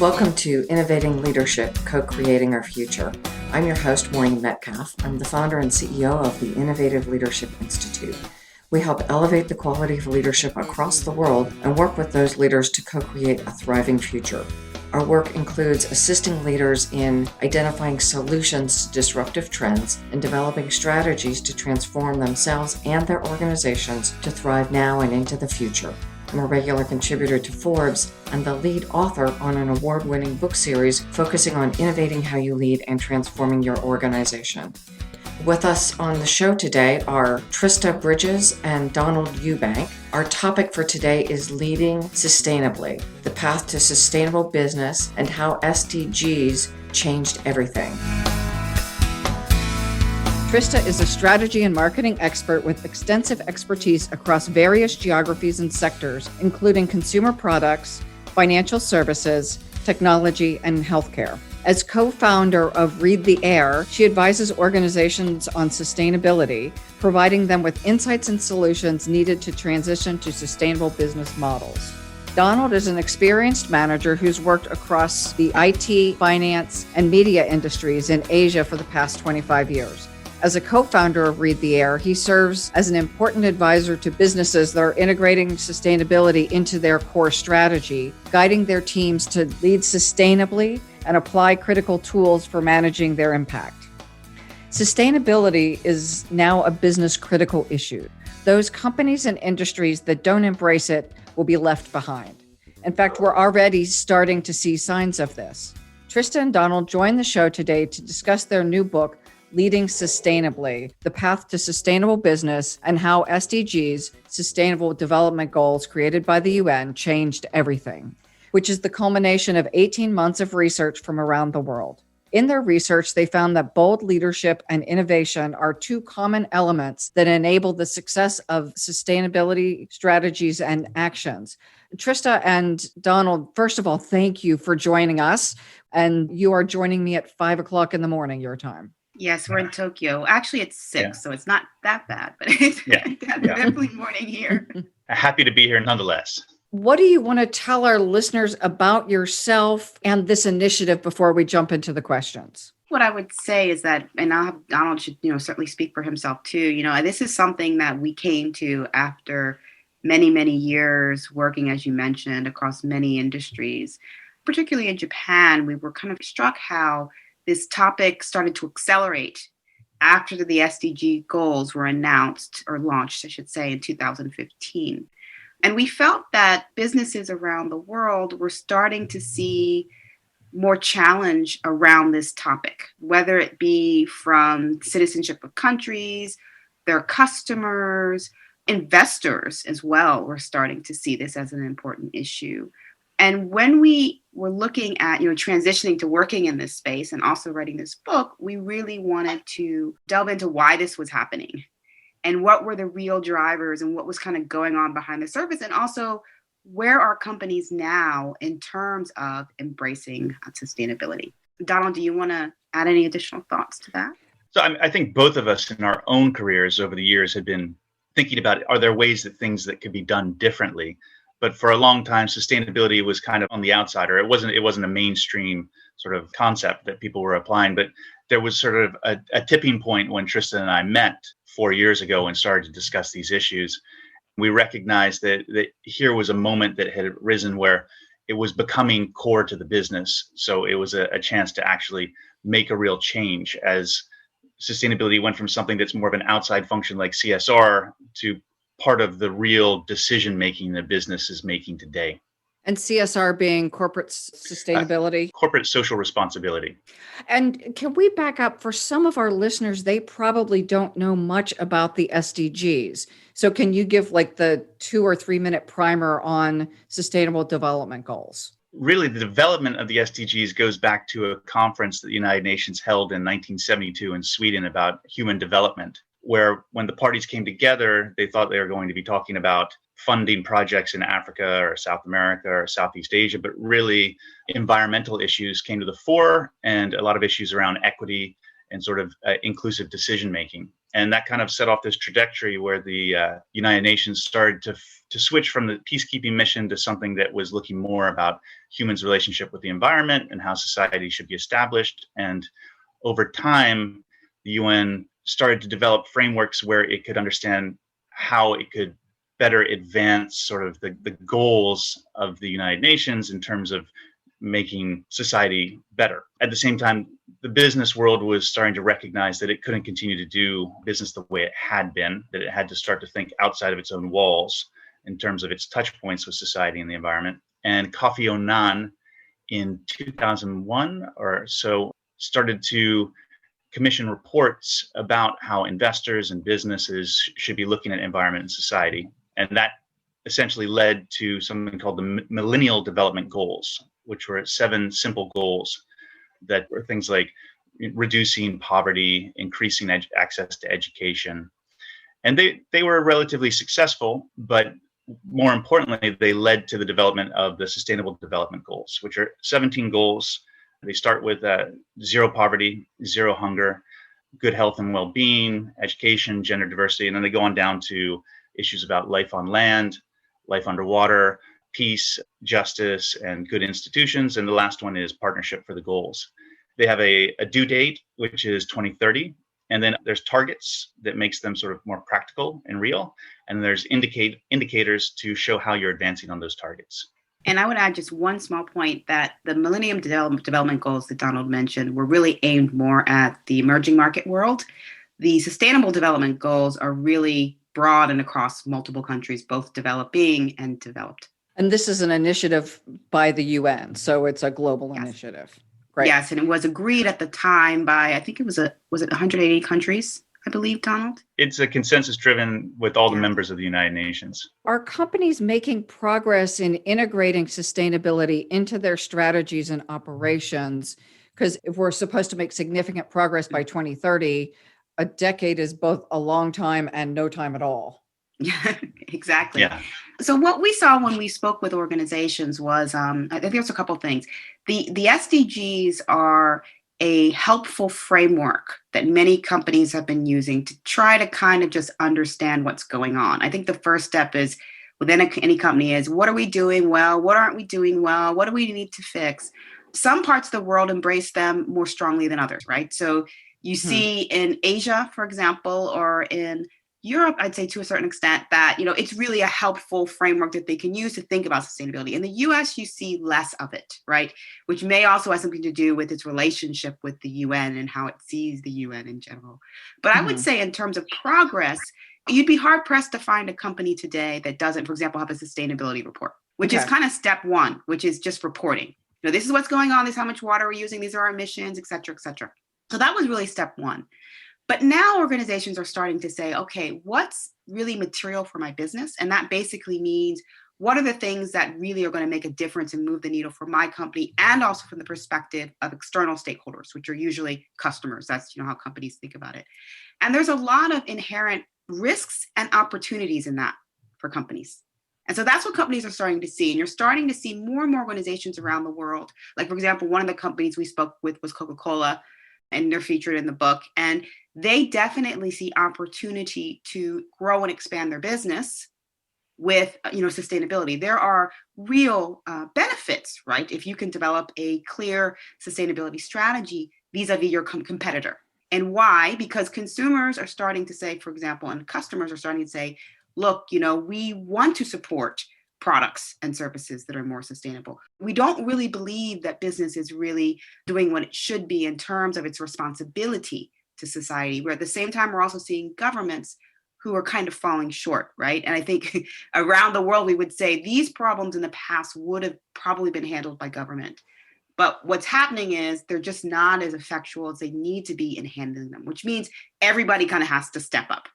Welcome to Innovating Leadership, Co-Creating Our Future. I'm your host, Maureen Metcalf. I'm the founder and CEO of the Innovative Leadership Institute. We help elevate the quality of leadership across the world and work with those leaders to co-create a thriving future. Our work includes assisting leaders in identifying solutions to disruptive trends and developing strategies to transform themselves and their organizations to thrive now and into the future. I'm a regular contributor to Forbes and the lead author on an award-winning book series focusing on innovating how you lead and transforming your organization. With us on the show today are Trista Bridges and Donald Eubank. Our topic for today is leading sustainably, the path to sustainable business and how SDGs changed everything. Trista is a strategy and marketing expert with extensive expertise across various geographies and sectors, including consumer products, financial services, technology, and healthcare. As co-founder of Read the Air, she advises organizations on sustainability, providing them with insights and solutions needed to transition to sustainable business models. Donald is an experienced manager who's worked across the IT, finance, and media industries in Asia for the past 25 years. As a co-founder of Read the Air, he serves as an important advisor to businesses that are integrating sustainability into their core strategy, guiding their teams to lead sustainably and apply critical tools for managing their impact. Sustainability is now a business critical issue. Those companies and industries that don't embrace it will be left behind. In fact, we're already starting to see signs of this. Trista and Donald joined the show today to discuss their new book, Leading Sustainably, the path to sustainable business and how SDGs, Sustainable Development Goals created by the UN, changed everything, which is the culmination of 18 months of research from around the world. In their research, they found that bold leadership and innovation are two common elements that enable the success of sustainability strategies and actions. Trista and Donald, first of all, thank you for joining us. And you are joining me at 5 o'clock in the morning, your time. Yes, we're in Tokyo. Actually, it's 6, so it's not that bad, but it's definitely morning here. Happy to be here nonetheless. What do you want to tell our listeners about yourself and this initiative before we jump into the questions? What I would say is that, and Donald should, certainly speak for himself too. This is something that we came to after many, many years working, as you mentioned, across many industries. Particularly in Japan, we were kind of struck how this topic started to accelerate after the SDG goals were announced or launched, I should say, in 2015. And we felt that businesses around the world were starting to see more challenge around this topic, whether it be from citizenship of countries, their customers, investors as well were starting to see this as an important issue. And when we were looking at, transitioning to working in this space and also writing this book, we really wanted to delve into why this was happening and what were the real drivers and what was kind of going on behind the surface. And also, where are companies now in terms of embracing sustainability? Donald, do you want to add any additional thoughts to that? So I think both of us in our own careers over the years had been thinking about, are there ways that things that could be done differently? But for a long time, sustainability was kind of on the outside, or it wasn't a mainstream sort of concept that people were applying. But there was sort of a tipping point when Trista and I met 4 years ago and started to discuss these issues. We recognized that here was a moment that had arisen where it was becoming core to the business. So it was a chance to actually make a real change as sustainability went from something that's more of an outside function like CSR to part of the real decision-making the business is making today. And CSR being corporate sustainability? Corporate social responsibility. And can we back up for some of our listeners? They probably don't know much about the SDGs. So can you give like the 2 or 3 minute primer on sustainable development goals? Really, the development of the SDGs goes back to a conference that the United Nations held in 1972 in Sweden about human development, where when the parties came together, they thought they were going to be talking about funding projects in Africa or South America or Southeast Asia, but really environmental issues came to the fore and a lot of issues around equity and sort of inclusive decision making. And that kind of set off this trajectory where the United Nations started to switch from the peacekeeping mission to something that was looking more about humans' relationship with the environment and how society should be established. And over time, the UN started to develop frameworks where it could understand how it could better advance sort of the goals of the United Nations in terms of making society better. At the same time, the business world was starting to recognize that it couldn't continue to do business the way it had been, that it had to start to think outside of its own walls in terms of its touch points with society and the environment. And Kofi Annan in 2001 or so started to commission reports about how investors and businesses should be looking at environment and society. And that essentially led to something called the Millennial Development Goals, which were 7 simple goals that were things like reducing poverty, increasing access to education. And they were relatively successful, but more importantly, they led to the development of the Sustainable Development Goals, which are 17 goals. They start with zero poverty, zero hunger, good health and well-being, education, gender diversity, and then they go on down to issues about life on land, life underwater, peace, justice, and good institutions. And the last one is partnership for the goals. They have a due date, which is 2030. And then there's targets that makes them sort of more practical and real. And there's indicators to show how you're advancing on those targets. And I would add just one small point that the Millennium Development Goals that Donald mentioned were really aimed more at the emerging market world. The Sustainable Development Goals are really broad and across multiple countries, both developing and developed. And this is an initiative by the UN, so it's a global initiative. Great. Yes, and it was agreed at the time by, I think it was 180 countries, I believe, Donald? It's a consensus driven with all the members of the United Nations. Are companies making progress in integrating sustainability into their strategies and operations? Because if we're supposed to make significant progress by 2030, a decade is both a long time and no time at all. Yeah, exactly. Yeah. So what we saw when we spoke with organizations was, I think there's a couple of things. The SDGs are a helpful framework that many companies have been using to try to kind of just understand what's going on. I think the first step is within any company is, what are we doing well? What aren't we doing well? What do we need to fix? Some parts of the world embrace them more strongly than others, right? So you see in Asia, for example, or in Europe, I'd say to a certain extent that, it's really a helpful framework that they can use to think about sustainability. In the US, you see less of it, right? Which may also have something to do with its relationship with the UN and how it sees the UN in general. But I would say in terms of progress, you'd be hard pressed to find a company today that doesn't, for example, have a sustainability report, which is kind of step one, which is just reporting. This is what's going on. This is how much water we're using. These are our emissions, et cetera, et cetera. So that was really step one. But now organizations are starting to say, okay, what's really material for my business? And that basically means, what are the things that really are going to make a difference and move the needle for my company, and also from the perspective of external stakeholders, which are usually customers. That's how companies think about it. And there's a lot of inherent risks and opportunities in that for companies. And so that's what companies are starting to see. And you're starting to see more and more organizations around the world. Like, for example, one of the companies we spoke with was Coca-Cola, and they're featured in the book. And they definitely see opportunity to grow and expand their business with, sustainability. There are real benefits, right? If you can develop a clear sustainability strategy vis-a-vis your competitor. And why? Because consumers are starting to say, for example, and customers are starting to say, look, we want to support products and services that are more sustainable. We don't really believe that business is really doing what it should be in terms of its responsibility to society, where at the same time, we're also seeing governments who are kind of falling short, right? And I think around the world, we would say these problems in the past would have probably been handled by government. But what's happening is they're just not as effectual as they need to be in handling them, which means everybody kind of has to step up.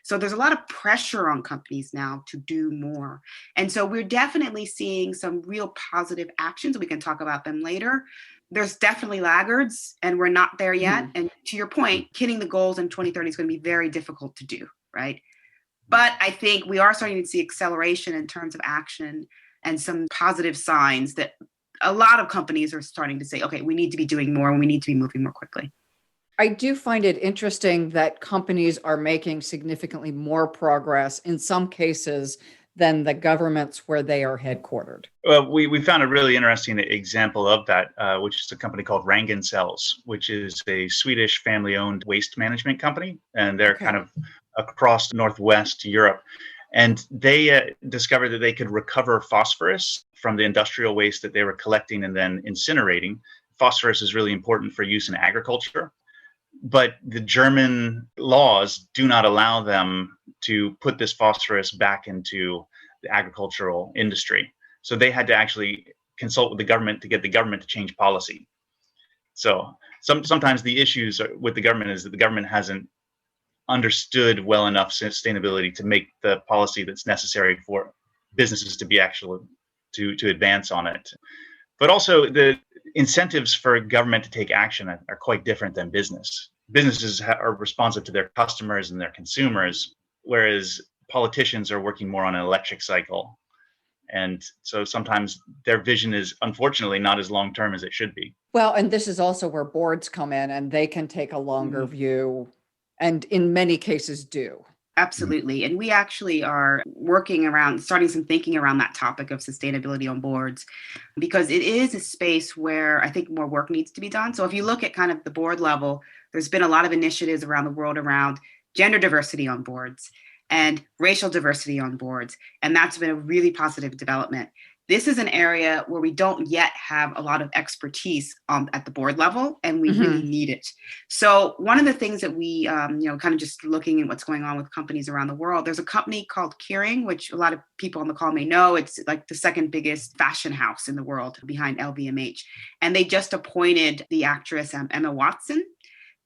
So there's a lot of pressure on companies now to do more. And so we're definitely seeing some real positive actions. We can talk about them later. There's definitely laggards, and we're not there yet. And to your point, hitting the goals in 2030 is going to be very difficult to do, right? But I think we are starting to see acceleration in terms of action and some positive signs that a lot of companies are starting to say, okay, we need to be doing more and we need to be moving more quickly. I do find it interesting that companies are making significantly more progress in some cases than the governments where they are headquartered. Well, we found a really interesting example of that, which is a company called Rangen Cells, which is a Swedish family-owned waste management company, and they're kind of across Northwest Europe. And they discovered that they could recover phosphorus from the industrial waste that they were collecting and then incinerating. Phosphorus is really important for use in agriculture, but the German laws do not allow them to put this phosphorus back into the agricultural industry. So they had to actually consult with the government to get the government to change policy. So sometimes the issues with the government is that the government hasn't understood well enough sustainability to make the policy that's necessary for businesses to be actual to advance on it. But also the incentives for government to take action are quite different than business. Businesses are responsive to their customers and their consumers, whereas politicians are working more on an electric cycle. And so sometimes their vision is unfortunately not as long term as it should be. Well, and this is also where boards come in and they can take a longer view, and in many cases do. Absolutely. And we actually are working around starting some thinking around that topic of sustainability on boards, because it is a space where I think more work needs to be done. So if you look at kind of the board level, there's been a lot of initiatives around the world around gender diversity on boards and racial diversity on boards. And that's been a really positive development. This is an area where we don't yet have a lot of expertise at the board level, and we really need it. So one of the things that we, kind of just looking at what's going on with companies around the world, there's a company called Kering, which a lot of people on the call may know. It's like the second biggest fashion house in the world behind LVMH. And they just appointed the actress Emma Watson,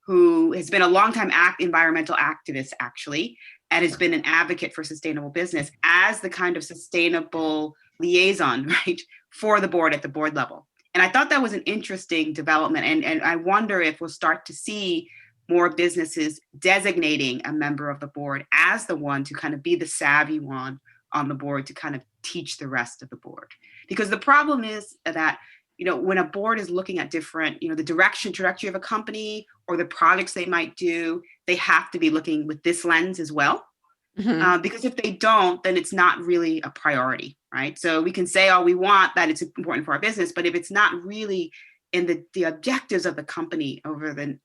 who has been a longtime environmental activist, actually, and has been an advocate for sustainable business as the kind of sustainable liaison, right, for the board at the board level. And I thought that was an interesting development. And I wonder if we'll start to see more businesses designating a member of the board as the one to kind of be the savvy one on the board to kind of teach the rest of the board. Because the problem is that, when a board is looking at different, the trajectory of a company or the projects they might do, they have to be looking with this lens as well. Because if they don't, then it's not really a priority, right? So we can say all we want that it's important for our business, but if it's not really in the objectives of the company over the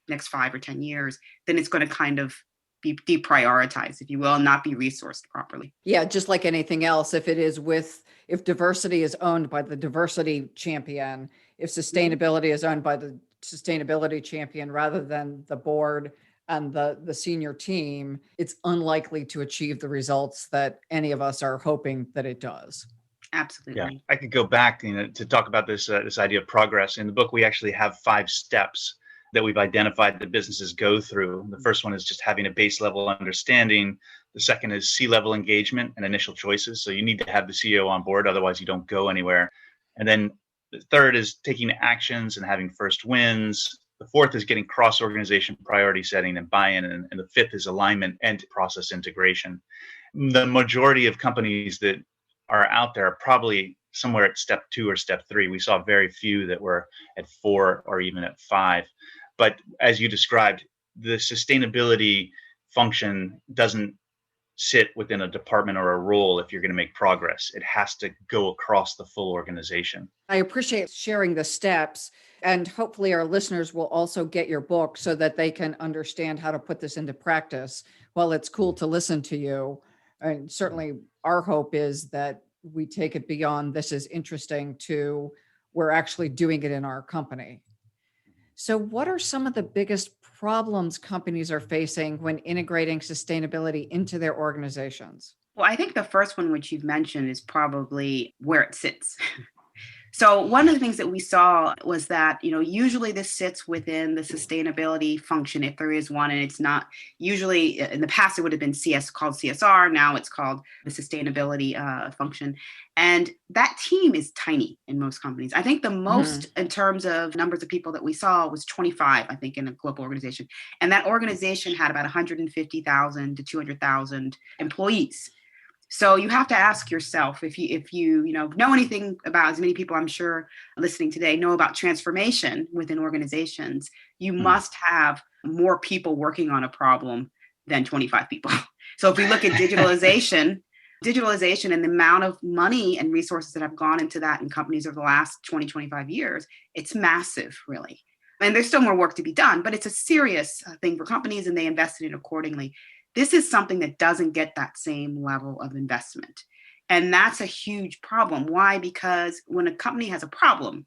next 5 or 10 years, then it's going to kind of be deprioritized, if you will, and not be resourced properly. Yeah, just like anything else, if diversity is owned by the diversity champion, if sustainability is owned by the sustainability champion rather than the board and the senior team, it's unlikely to achieve the results that any of us are hoping that it does. Absolutely. Yeah, I could go back to talk about this idea of progress. In the book, we actually have 5 steps that we've identified that businesses go through. The first one is just having a base level understanding. The second is C-level engagement and initial choices. So you need to have the CEO on board, otherwise you don't go anywhere. And then the third is taking actions and having first wins. The fourth is getting cross-organization priority setting and buy-in. And the fifth is alignment and process integration. The majority of companies that are out there are probably somewhere at step 2 or step 3. We saw very few that were at 4 or even at 5. But as you described, the sustainability function doesn't sit within a department or a role if you're going to make progress. It has to go across the full organization. I appreciate sharing the steps, and hopefully our listeners will also get your book so that they can understand how to put this into practice. While it's cool to listen to you, and certainly our hope is that we take it beyond this is interesting to we're actually doing it in our company. So what are some of the biggest problems companies are facing when integrating sustainability into their organizations? Well, I think the first one, which you've mentioned, is probably where it sits. So one of the things that we saw was that, usually this sits within the sustainability function, if there is one, and it's not usually in the past, it would have been called CSR. Now it's called the sustainability function. And that team is tiny in most companies. I think the most in terms of numbers of people that we saw was 25, I think, in a global organization. And that organization had about 150,000 to 200,000 employees. So you have to ask yourself, if you know anything about, as many people I'm sure listening today know about transformation within organizations, you must have more people working on a problem than 25 people. So if we look at digitalization and the amount of money and resources that have gone into that in companies over the last 20, 25 years, it's massive, really. And there's still more work to be done, but it's a serious thing for companies, and they invest in it accordingly. This is something that doesn't get that same level of investment. And that's a huge problem. Why? Because when a company has a problem,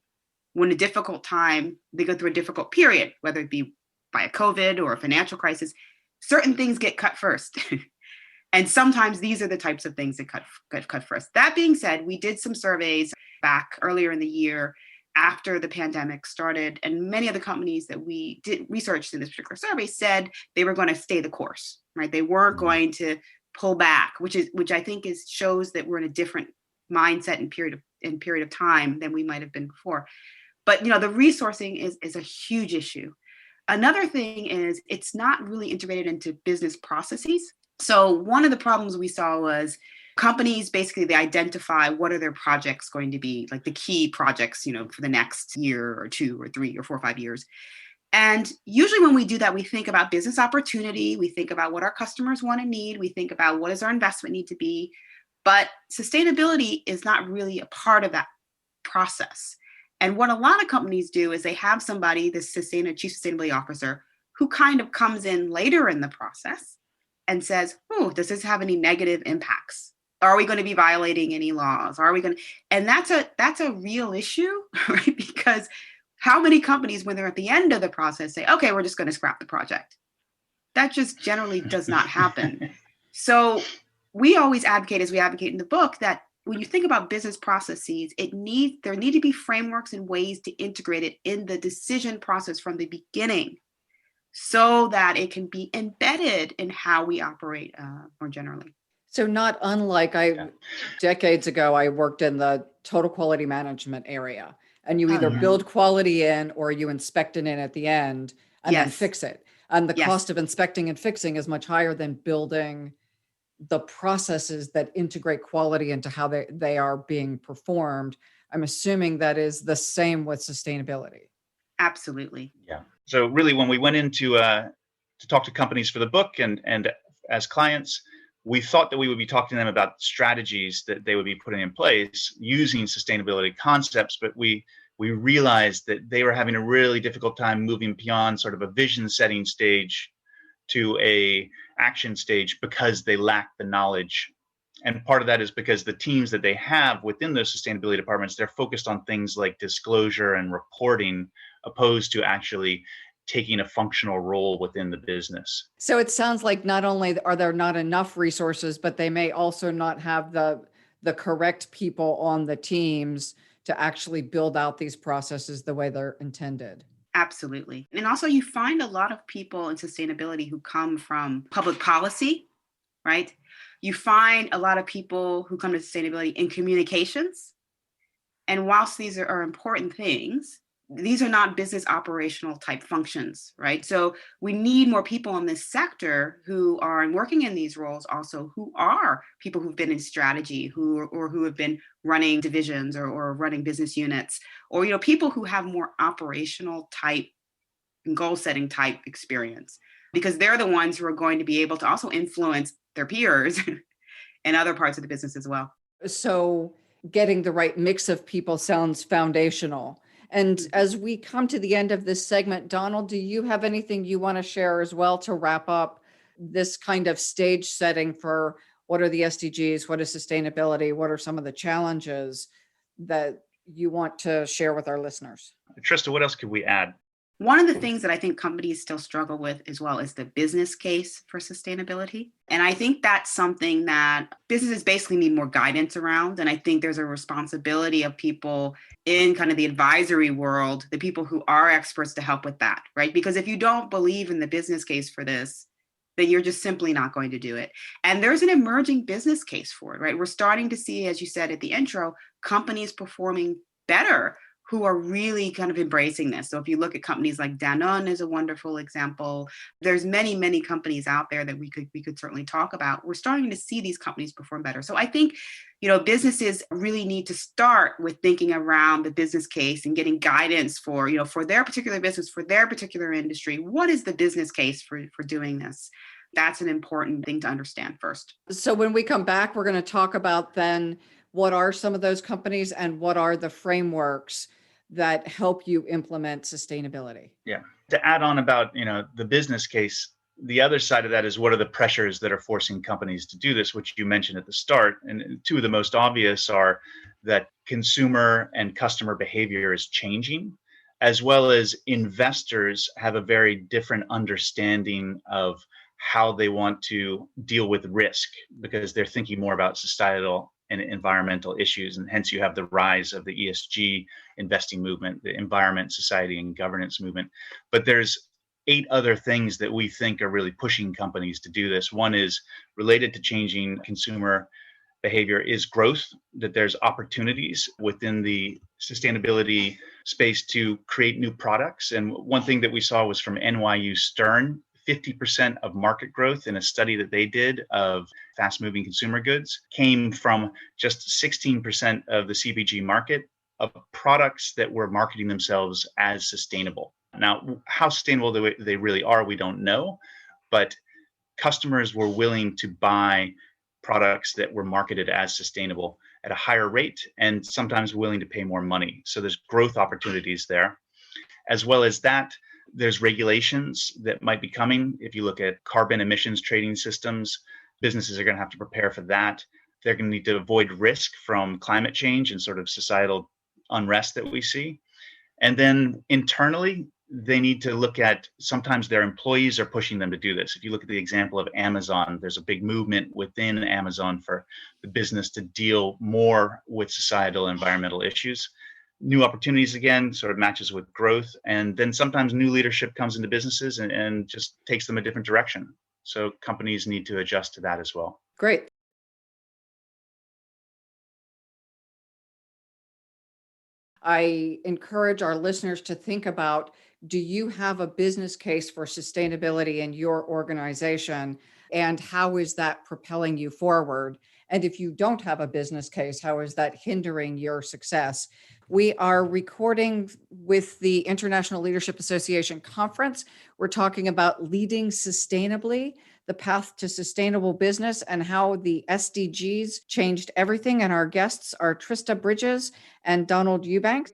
when a difficult time, they go through a difficult period, whether it be by a COVID or a financial crisis, certain things get cut first. And sometimes these are the types of things that get cut first. That being said, we did some surveys back earlier in the year after the pandemic started, and many of the companies that we did research in this particular survey said they were going to stay the course, right? They weren't going to pull back, which I think shows that we're in a different mindset and period of time than we might have been before. But the resourcing is a huge issue. Another thing is it's not really integrated into business processes. So one of the problems we saw was companies, basically, they identify what are their projects going to be, like the key projects, for the next year or 2 or 3 or 4 or 5 years. And usually when we do that, we think about business opportunity, we think about what our customers want and need, we think about what does our investment need to be. But sustainability is not really a part of that process. And what a lot of companies do is they have somebody, the chief sustainability officer, who kind of comes in later in the process and says, oh, does this have any negative impacts? Are we going to be violating any laws? And that's a real issue, right? Because how many companies, when they're at the end of the process, say, okay, we're just going to scrap the project? That just generally does not happen. So we always advocate, as we advocate in the book, that when you think about business processes, there need to be frameworks and ways to integrate it in the decision process from the beginning, so that it can be embedded in how we operate more generally. So not unlike decades ago, I worked in the total quality management area, and you either build quality in or you inspect it in at the end and then fix it. And the cost of inspecting and fixing is much higher than building the processes that integrate quality into how they are being performed. I'm assuming that is the same with sustainability. Absolutely. Yeah. So really, when we went into to talk to companies for the book and as clients, we thought that we would be talking to them about strategies that they would be putting in place using sustainability concepts, but we realized that they were having a really difficult time moving beyond sort of a vision setting stage to a action stage because they lack the knowledge. And part of that is because the teams that they have within those sustainability departments, they're focused on things like disclosure and reporting, opposed to actually taking a functional role within the business. So it sounds like not only are there not enough resources, but they may also not have the correct people on the teams to actually build out these processes the way they're intended. Absolutely. And also you find a lot of people in sustainability who come from public policy, right? You find a lot of people who come to sustainability in communications. And whilst these are important things, these are not business operational type functions, right? So we need more people in this sector who are working in these roles also, who are people who've been in strategy, who have been running divisions or running business units, or people who have more operational type and goal setting type experience, because they're the ones who are going to be able to also influence their peers in other parts of the business as well. So getting the right mix of people sounds foundational. And as we come to the end of this segment, Donald, do you have anything you want to share as well to wrap up this kind of stage setting for what are the SDGs, what is sustainability, what are some of the challenges that you want to share with our listeners? Trista, what else could we add? One of the things that I think companies still struggle with as well is the business case for sustainability. And I think that's something that businesses basically need more guidance around. And I think there's a responsibility of people in kind of the advisory world, the people who are experts, to help with that, right? Because if you don't believe in the business case for this, then you're just simply not going to do it. And there's an emerging business case for it, right? We're starting to see, as you said at the intro, companies performing better who are really kind of embracing this. So if you look at companies like Danone is a wonderful example. There's many, many companies out there that we could certainly talk about. We're starting to see these companies perform better. So I think, businesses really need to start with thinking around the business case and getting guidance for their particular business, for their particular industry. What is the business case for doing this? That's an important thing to understand first. So when we come back, we're going to talk about then what are some of those companies and what are the frameworks that help you implement sustainability. Yeah. To add on about, the business case, the other side of that is what are the pressures that are forcing companies to do this, which you mentioned at the start. And two of the most obvious are that consumer and customer behavior is changing, as well as investors have a very different understanding of how they want to deal with risk because they're thinking more about societal and environmental issues. And hence you have the rise of the ESG investing movement, the environment, society, and governance movement. But there's 8 other things that we think are really pushing companies to do this. One is related to changing consumer behavior is growth, that there's opportunities within the sustainability space to create new products. And one thing that we saw was from NYU Stern, 50% of market growth in a study that they did of fast moving consumer goods came from just 16% of the CPG market of products that were marketing themselves as sustainable. Now, how sustainable they really are, we don't know, but customers were willing to buy products that were marketed as sustainable at a higher rate and sometimes willing to pay more money. So there's growth opportunities there. As well as that, there's regulations that might be coming. If you look at carbon emissions trading systems, businesses are going to have to prepare for that. They're going to need to avoid risk from climate change and sort of societal unrest that we see. And then internally, they need to look at, sometimes their employees are pushing them to do this. If you look at the example of Amazon, there's a big movement within Amazon for the business to deal more with societal and environmental issues. New opportunities, again, sort of matches with growth. And then sometimes new leadership comes into businesses and just takes them a different direction. So companies need to adjust to that as well. Great. I encourage our listeners to think about, do you have a business case for sustainability in your organization? And how is that propelling you forward? And if you don't have a business case, how is that hindering your success? We are recording with the International Leadership Association conference. We're talking about leading sustainably, the path to sustainable business, and how the SDGs changed everything. And our guests are Trista Bridges and Donald Eubank.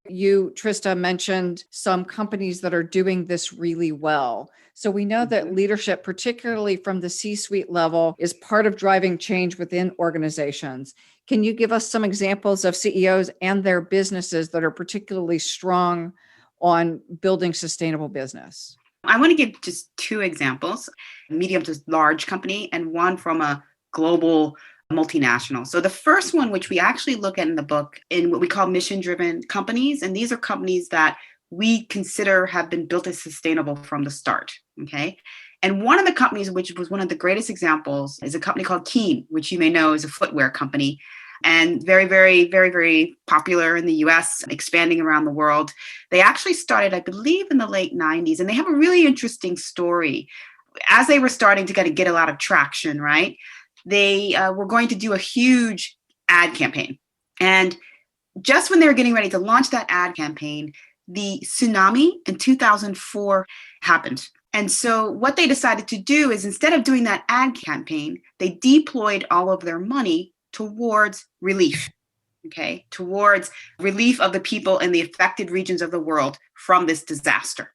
You, Trista, mentioned some companies that are doing this really well. So we know that leadership, particularly from the C-suite level, is part of driving change within organizations. Can you give us some examples of CEOs and their businesses that are particularly strong on building sustainable business? I want to give just 2 examples, medium to large company and one from a global multinational. So the first one, which we actually look at in the book, in what we call mission-driven companies, and these are companies that we consider have been built as sustainable from the start, okay? And one of the companies, which was one of the greatest examples, is a company called Keen, which you may know is a footwear company, and very, very, very, very popular in the US, expanding around the world. They actually started, I believe, in the late 90s, and they have a really interesting story. As they were starting to get a lot of traction, right? They were going to do a huge ad campaign. And just when they were getting ready to launch that ad campaign, the tsunami in 2004 happened. And so what they decided to do is, instead of doing that ad campaign, they deployed all of their money towards relief, okay, towards relief of the people in the affected regions of the world from this disaster.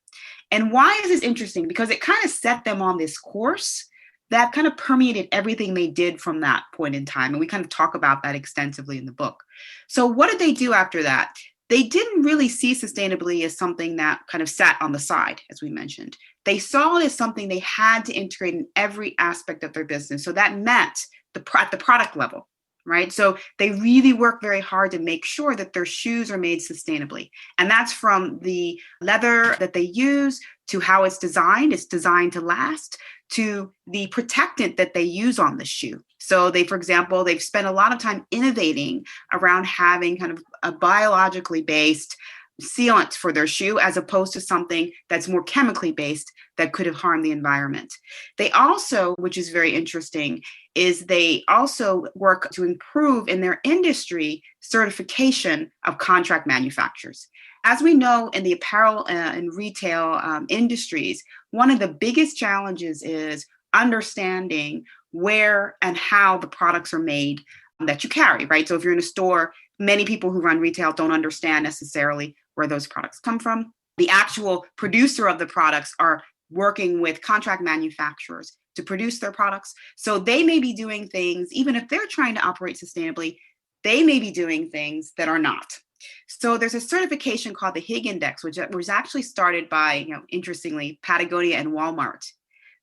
And why is this interesting? Because it kind of set them on this course that kind of permeated everything they did from that point in time. And we kind of talk about that extensively in the book. So what did they do after that? They didn't really see sustainability as something that kind of sat on the side, as we mentioned. They saw it as something they had to integrate in every aspect of their business. So that meant at the product level, right? So they really work very hard to make sure that their shoes are made sustainably. And that's from the leather that they use to how it's designed. It's designed to last, to the protectant that they use on the shoe. So they, for example, they've spent a lot of time innovating around having kind of a biologically based sealant for their shoe as opposed to something that's more chemically based that could have harmed the environment. They also, which is very interesting, is they also work to improve in their industry certification of contract manufacturers. As we know in the apparel and retail industries, one of the biggest challenges is understanding where and how the products are made that you carry, right? So if you're in a store, many people who run retail don't understand necessarily where those products come from. The actual producer of the products are working with contract manufacturers to produce their products. So they may be doing things, even if they're trying to operate sustainably, they may be doing things that are not. So there's a certification called the Higg Index, which was actually started by, interestingly, Patagonia and Walmart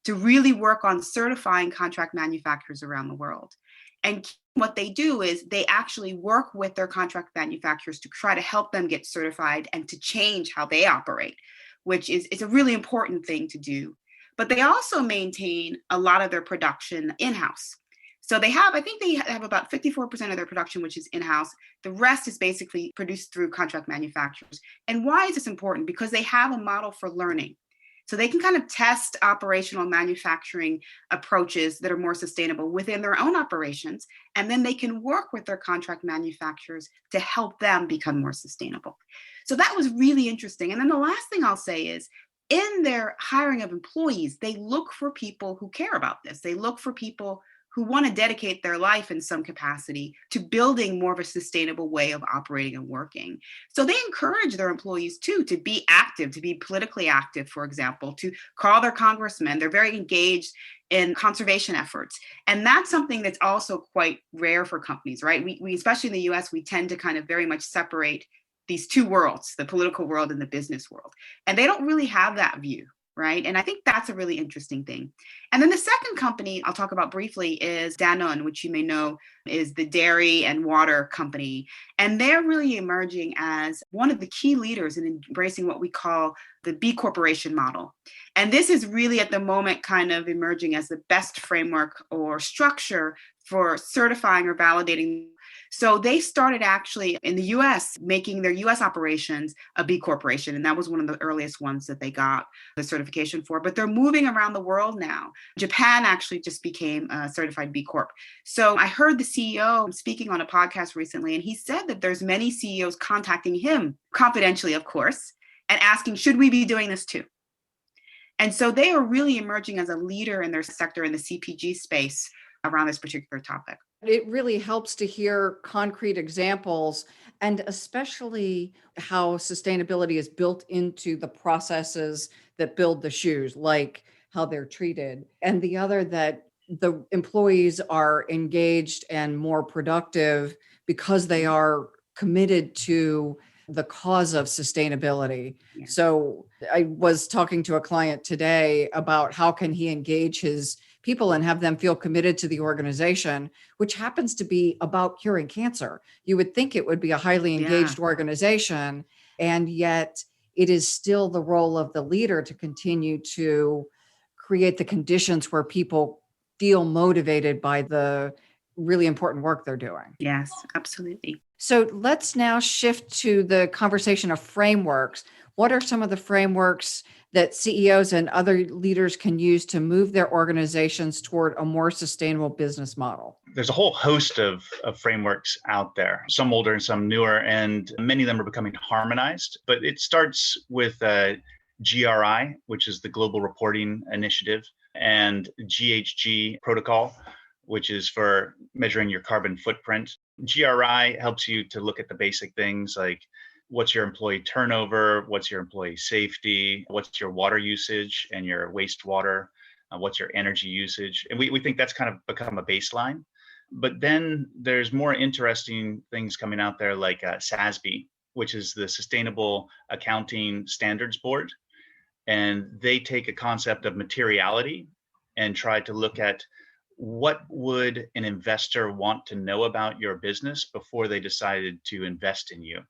to really work on certifying contract manufacturers around the world. And what they do is they actually work with their contract manufacturers to try to help them get certified and to change how they operate, which is it's a really important thing to do. But they also maintain a lot of their production in-house. So I think they have about 54% of their production, which is in-house. The rest is basically produced through contract manufacturers. And why is this important? Because they have a model for learning. So they can kind of test operational manufacturing approaches that are more sustainable within their own operations. And then they can work with their contract manufacturers to help them become more sustainable. So that was really interesting. And then the last thing I'll say is in their hiring of employees, they look for people who care about this. They look for people who want to dedicate their life in some capacity to building more of a sustainable way of operating and working. So they encourage their employees too to be active, to be politically active, for example, to call their congressmen. They're very engaged in conservation efforts. And that's something that's also quite rare for companies, right? We especially in the US, we tend to kind of very much separate these two worlds, the political world and the business world. And they don't really have that view. Right. And I think that's a really interesting thing. And then the second company I'll talk about briefly is Danone, which you may know is the dairy and water company. And they're really emerging as one of the key leaders in embracing what we call the B Corporation model. And this is really at the moment kind of emerging as the best framework or structure for certifying or validating. So they started actually in the US, making their US operations a B Corporation. And that was one of the earliest ones that they got the certification for. But they're moving around the world now. Japan actually just became a certified B Corp. So I heard the CEO speaking on a podcast recently, and he said that there's many CEOs contacting him, confidentially, of course, and asking, should we be doing this too? And so they are really emerging as a leader in their sector in the CPG space around this particular topic. It really helps to hear concrete examples, and especially how sustainability is built into the processes that build the shoes, like how they're treated. And the other, that the employees are engaged and more productive because they are committed to the cause of sustainability. Yeah. So I was talking to a client today about how can he engage his people and have them feel committed to the organization, which happens to be about curing cancer. You would think it would be a highly engaged organization, and yet it is still the role of the leader to continue to create the conditions where people feel motivated by the really important work they're doing. Yes, absolutely. So let's now shift to the conversation of frameworks. What are some of the frameworks that CEOs and other leaders can use to move their organizations toward a more sustainable business model? There's a whole host of frameworks out there, some older and some newer, and many of them are becoming harmonized. But it starts with GRI, which is the Global Reporting Initiative, and GHG Protocol, which is for measuring your carbon footprint. GRI helps you to look at the basic things like what's your employee turnover, what's your employee safety, what's your water usage and your wastewater, what's your energy usage. And we think that's kind of become a baseline. But then there's more interesting things coming out there like SASB, which is the Sustainable Accounting Standards Board. And they take a concept of materiality and try to look at what would an investor want to know about your business before they decided to invest in you?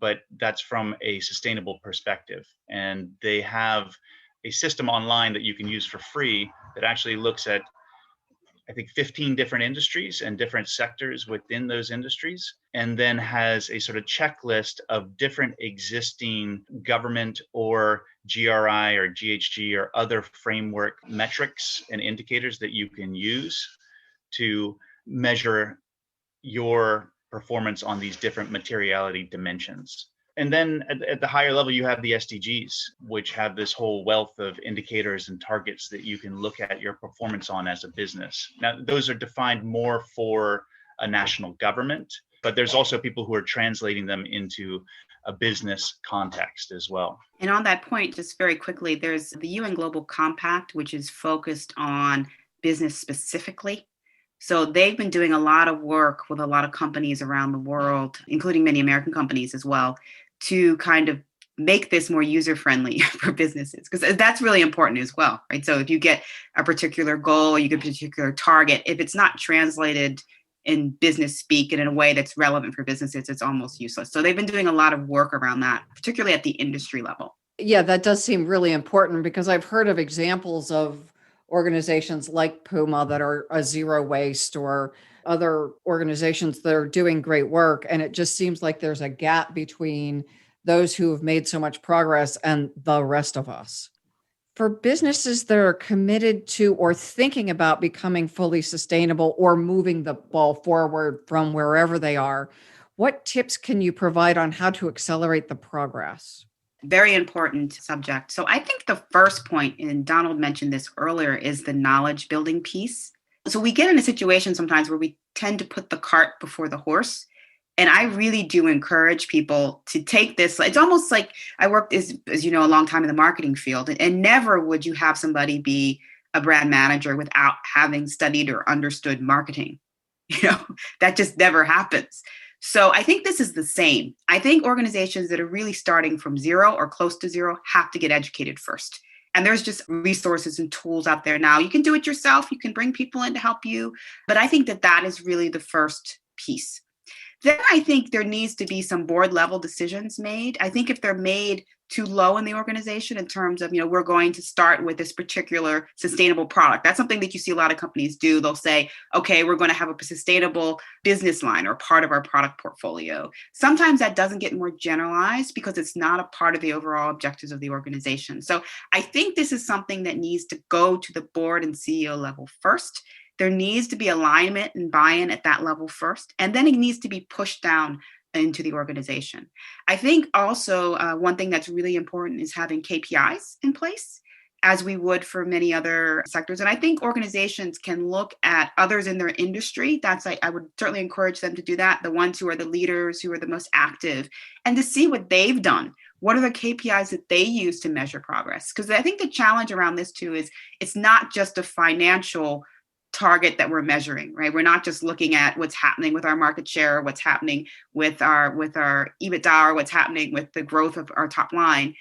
But that's from a sustainable perspective. And they have a system online that you can use for free that actually looks at, I think, 15 different industries and different sectors within those industries, and then has a sort of checklist of different existing government or GRI or GHG or other framework metrics and indicators that you can use to measure your performance on these different materiality dimensions. And then at the higher level, you have the SDGs, which have this whole wealth of indicators and targets that you can look at your performance on as a business. Now, those are defined more for a national government, but there's also people who are translating them into a business context as well. And on that point, just very quickly, there's the UN Global Compact, which is focused on business specifically. So they've been doing a lot of work with a lot of companies around the world, including many American companies as well, to kind of make this more user-friendly for businesses, because that's really important as well, right? So if you get a particular goal, you get a particular target, if it's not translated in business speak and in a way that's relevant for businesses, it's almost useless. So they've been doing a lot of work around that, particularly at the industry level. Yeah, that does seem really important, because I've heard of examples of organizations like Puma that are a zero waste, or other organizations that are doing great work. And it just seems like there's a gap between those who have made so much progress and the rest of us. For businesses that are committed to or thinking about becoming fully sustainable or moving the ball forward from wherever they are, what tips can you provide on how to accelerate the progress? Very important subject. So I think the first point, and Donald mentioned this earlier, is the knowledge building piece. So we get in a situation sometimes where we tend to put the cart before the horse. And I really do encourage people to take this. It's almost like I worked, as you know, a long time in the marketing field, and never would you have somebody be a brand manager without having studied or understood marketing. That just never happens. So I think this is the same. I think organizations that are really starting from zero or close to zero have to get educated first. And there's just resources and tools out there now. You can do it yourself. You can bring people in to help you. But I think that is really the first piece. Then I think there needs to be some board level decisions made. I think if they're made too low in the organization in terms of, we're going to start with this particular sustainable product. That's something that you see a lot of companies do. They'll say, okay, we're going to have a sustainable business line or part of our product portfolio. Sometimes that doesn't get more generalized because it's not a part of the overall objectives of the organization. So I think this is something that needs to go to the board and CEO level first. There needs to be alignment and buy-in at that level first, and then it needs to be pushed down into the organization. I think also one thing that's really important is having KPIs in place, as we would for many other sectors. And I think organizations can look at others in their industry. I would certainly encourage them to do that, the ones who are the leaders, who are the most active, and to see what they've done. What are the KPIs that they use to measure progress? Because I think the challenge around this too is it's not just a financial target that we're measuring, right? We're not just looking at what's happening with our market share, what's happening with our EBITDA, or what's happening with the growth of our top line.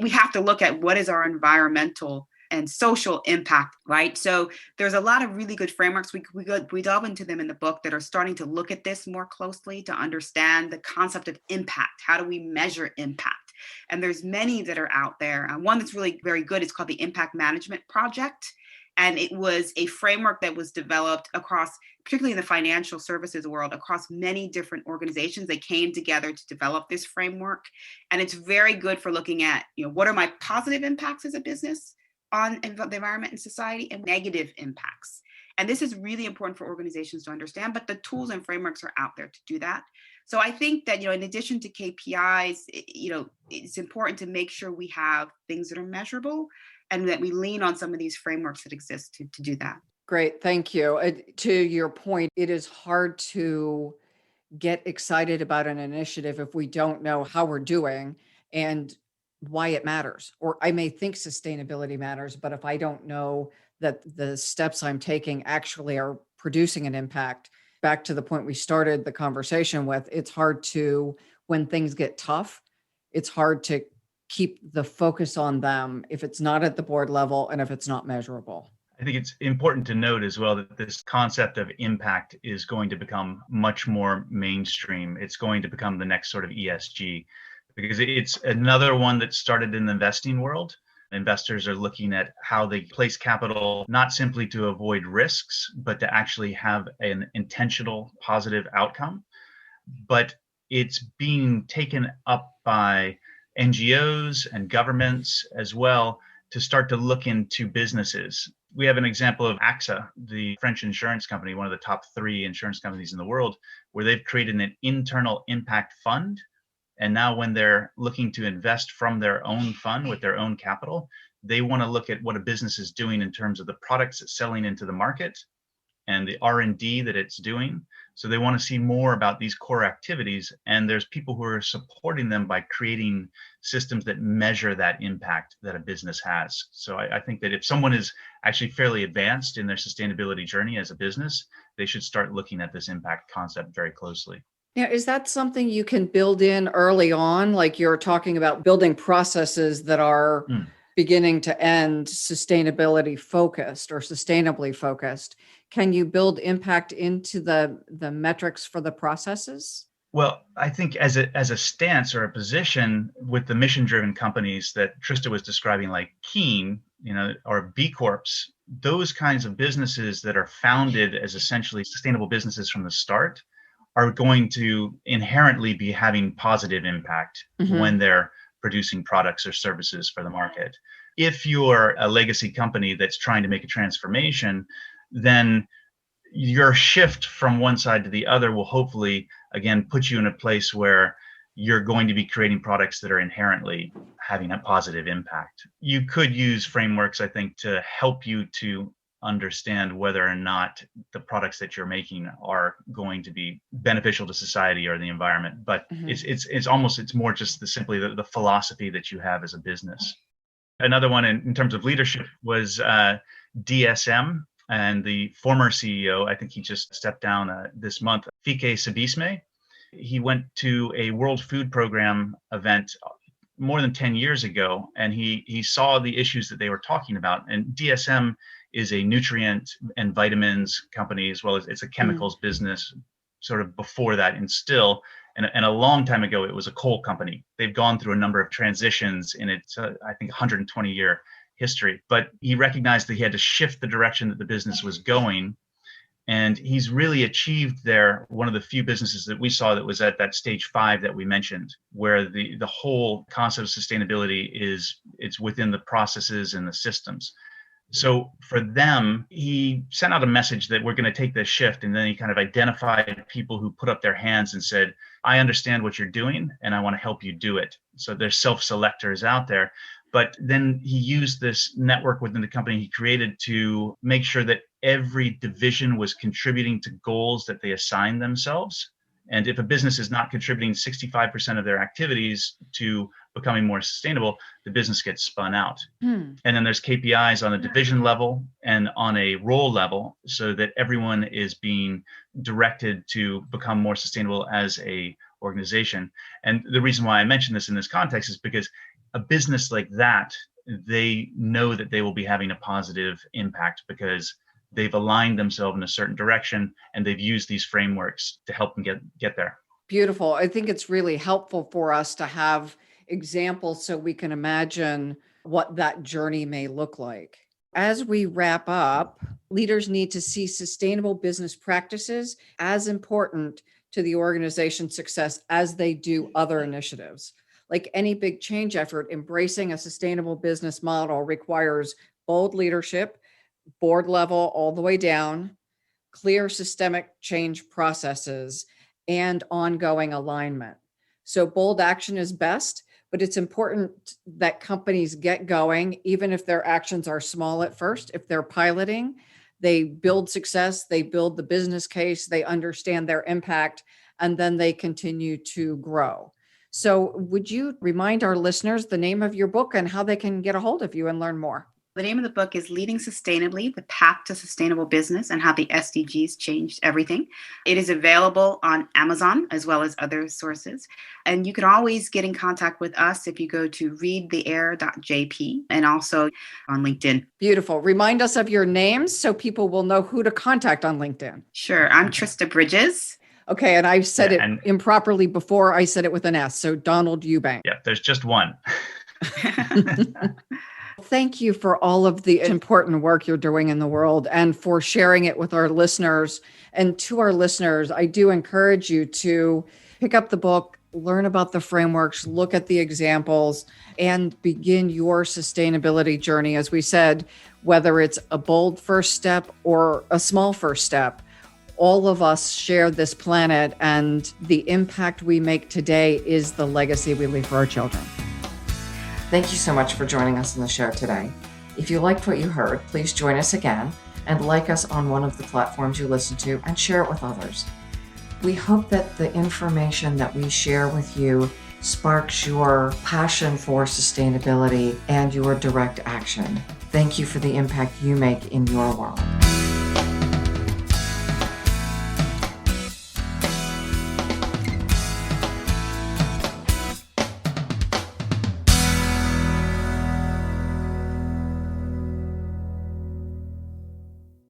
We have to look at what is our environmental and social impact, right? So there's a lot of really good frameworks. We delve into them in the book that are starting to look at this more closely to understand the concept of impact. How do we measure impact? And there's many that are out there. One that's really very good is called the Impact Management Project. And it was a framework that was developed across, particularly in the financial services world, across many different organizations. They came together to develop this framework. And it's very good for looking at, what are my positive impacts as a business on the environment and society, and negative impacts. And this is really important for organizations to understand, but the tools and frameworks are out there to do that. So I think that, in addition to KPIs, it's important to make sure we have things that are measurable, and that we lean on some of these frameworks that exist to do that. Great, thank you. To your point, it is hard to get excited about an initiative if we don't know how we're doing and why it matters. Or I may think sustainability matters, but if I don't know that the steps I'm taking actually are producing an impact, back to the point we started the conversation with, it's hard to, when things get tough, it's hard to keep the focus on them if it's not at the board level and if it's not measurable. I think it's important to note as well that this concept of impact is going to become much more mainstream. It's going to become the next sort of ESG, because it's another one that started in the investing world. Investors are looking at how they place capital, not simply to avoid risks, but to actually have an intentional positive outcome. But it's being taken up by NGOs and governments as well to start to look into businesses. We have an example of AXA, the French insurance company, one of the top 3 insurance companies in the world, where they've created an internal impact fund. And now when they're looking to invest from their own fund with their own capital, they want to look at what a business is doing in terms of the products it's selling into the market and the R&D that it's doing. So they want to see more about these core activities, and there's people who are supporting them by creating systems that measure that impact that a business has. So I think that if someone is actually fairly advanced in their sustainability journey as a business, they should start looking at this impact concept very closely. Now, is that something you can build in early on? Like you're talking about building processes that are beginning to end sustainability focused or sustainably focused. Can you build impact into the metrics for the processes? Well, I think as a stance or a position with the mission-driven companies that Trista was describing, like Keen, or B Corps, those kinds of businesses that are founded as essentially sustainable businesses from the start are going to inherently be having positive impact when they're producing products or services for the market. If you're a legacy company that's trying to make a transformation, then your shift from one side to the other will hopefully, again, put you in a place where you're going to be creating products that are inherently having a positive impact. You could use frameworks, I think, to help you to understand whether or not the products that you're making are going to be beneficial to society or the environment. But it's more just simply the philosophy that you have as a business. Another one in terms of leadership was DSM, and the former CEO, I think he just stepped down this month, Fike Sabisme. He went to a World Food Program event more than 10 years ago, and he saw the issues that they were talking about. And DSM is a nutrient and vitamins company, as well as it's a chemicals business sort of before that. And still, and a long time ago, it was a coal company. They've gone through a number of transitions in its, I think, 120-year history. But he recognized that he had to shift the direction that the business was going. And he's really achieved there one of the few businesses that we saw that was at that stage 5 that we mentioned, where the whole concept of sustainability it's within the processes and the systems. So for them, he sent out a message that we're going to take this shift. And then he kind of identified people who put up their hands and said, I understand what you're doing and I want to help you do it. So there's self-selectors out there. But then he used this network within the company he created to make sure that every division was contributing to goals that they assigned themselves. And if a business is not contributing 65% of their activities to becoming more sustainable, the business gets spun out. And then there's KPIs on a division level and on a role level, so that everyone is being directed to become more sustainable as a organization. And the reason why I mention this in this context is because a business like that, they know that they will be having a positive impact because they've aligned themselves in a certain direction and they've used these frameworks to help them get there. Beautiful. I think it's really helpful for us to have examples so we can imagine what that journey may look like. As we wrap up, leaders need to see sustainable business practices as important to the organization's success as they do other initiatives. Like any big change effort, embracing a sustainable business model requires bold leadership, board level all the way down, clear systemic change processes, and ongoing alignment. So bold action is best, but it's important that companies get going, even if their actions are small at first. If they're piloting, they build success, they build the business case, they understand their impact, and then they continue to grow. So would you remind our listeners the name of your book and how they can get a hold of you and learn more? The name of the book is Leading Sustainably, The Path to Sustainable Business and How the SDGs Changed Everything. It is available on Amazon as well as other sources. And you can always get in contact with us if you go to readtheair.jp and also on LinkedIn. Beautiful. Remind us of your names so people will know who to contact on LinkedIn. Sure. I'm Trista Bridges. Okay. And I've said Yeah, it improperly before. I said it with an S. So Donald Eubank. Yeah, there's just one. Thank you for all of the important work you're doing in the world and for sharing it with our listeners. And to our listeners, I do encourage you to pick up the book, learn about the frameworks, look at the examples, and begin your sustainability journey. As we said, whether it's a bold first step or a small first step, all of us share this planet, and the impact we make today is the legacy we leave for our children. Thank you so much for joining us on the show today. If you liked what you heard, please join us again and like us on one of the platforms you listen to and share it with others. We hope that the information that we share with you sparks your passion for sustainability and your direct action. Thank you for the impact you make in your world.